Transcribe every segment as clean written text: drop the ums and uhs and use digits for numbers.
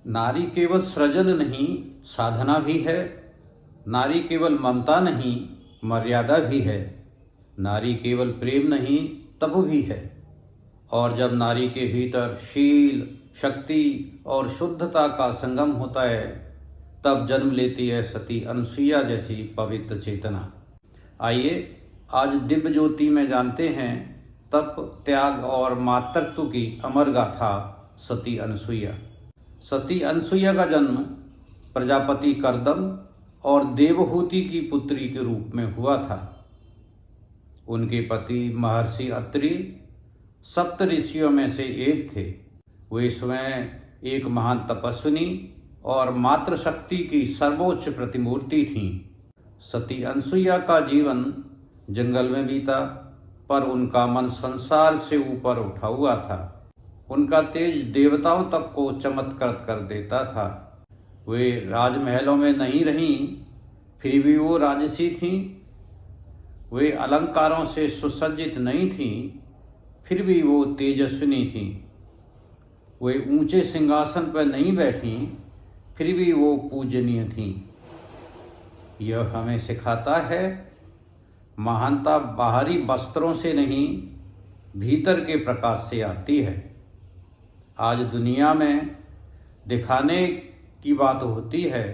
नारी केवल सृजन नहीं, साधना भी है। नारी केवल ममता नहीं, मर्यादा भी है। नारी केवल प्रेम नहीं, तप भी है। और जब नारी के भीतर शील, शक्ति और शुद्धता का संगम होता है, तब जन्म लेती है सती अनसुईया जैसी पवित्र चेतना। आइए आज दिव्य ज्योति में जानते हैं तप, त्याग और मातृत्व की अमर गाथा सती अनसुईया। सती अनसुईया का जन्म प्रजापति करदम और देवहूति की पुत्री के रूप में हुआ था। उनके पति महर्षि अत्रि सप्त ऋषियों में से एक थे। वे स्वयं एक महान तपस्विनी और मातृशक्ति की सर्वोच्च प्रतिमूर्ति थीं। सती अनसुईया का जीवन जंगल में बीता, पर उनका मन संसार से ऊपर उठा हुआ था। उनका तेज देवताओं तक को चमत्कृत कर देता था। वे राजमहलों में नहीं रहीं, फिर भी वो राजसी थीं। वे अलंकारों से सुसज्जित नहीं थीं, फिर भी वो तेजस्विनी थीं। वे ऊंचे सिंहासन पर नहीं बैठीं, फिर भी वो पूजनीय थीं। यह हमें सिखाता है महानता बाहरी वस्त्रों से नहीं, भीतर के प्रकाश से आती है। आज दुनिया में दिखाने की बात होती है,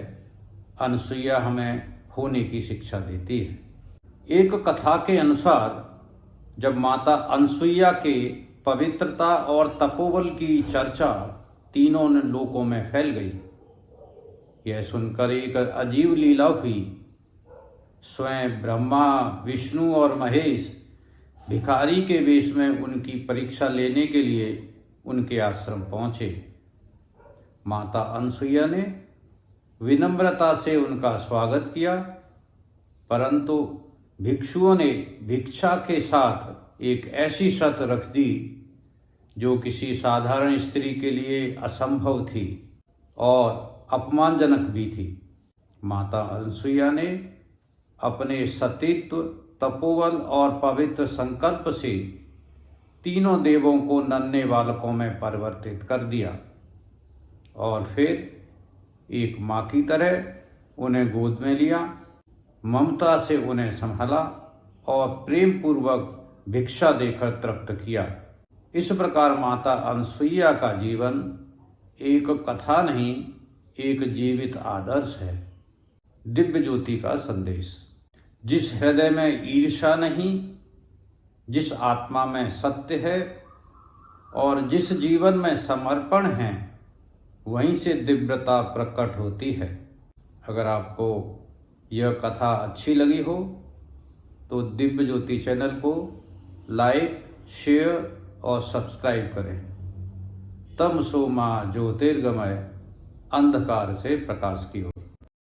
अनसुईया हमें होने की शिक्षा देती है। एक कथा के अनुसार जब माता अनसुईया के पवित्रता और तपोबल की चर्चा तीनों लोकों में फैल गई, यह सुनकर एक अजीब लीला हुई। स्वयं ब्रह्मा, विष्णु और महेश भिखारी के वेश में उनकी परीक्षा लेने के लिए उनके आश्रम पहुंचे। माता अनसुईया ने विनम्रता से उनका स्वागत किया, परंतु भिक्षुओं ने भिक्षा के साथ एक ऐसी शर्त रख दी जो किसी साधारण स्त्री के लिए असंभव थी और अपमानजनक भी थी। माता अनसुईया ने अपने सतीत्व, तपोबल और पवित्र संकल्प से तीनों देवों को नन्हे बालकों में परिवर्तित कर दिया और फिर एक माँ की तरह उन्हें गोद में लिया, ममता से उन्हें संभाला और प्रेम पूर्वक भिक्षा देकर तृप्त किया। इस प्रकार माता अनसुईया का जीवन एक कथा नहीं, एक जीवित आदर्श है। दिव्य ज्योति का संदेश। जिस हृदय में ईर्ष्या नहीं, जिस आत्मा में सत्य है और जिस जीवन में समर्पण है, वहीं से दिव्यता प्रकट होती है। अगर आपको यह कथा अच्छी लगी हो तो दिव्य ज्योति चैनल को लाइक, शेयर और सब्सक्राइब करें। तमसो मा ज्योतिर्गमय, अंधकार से प्रकाश की ओर।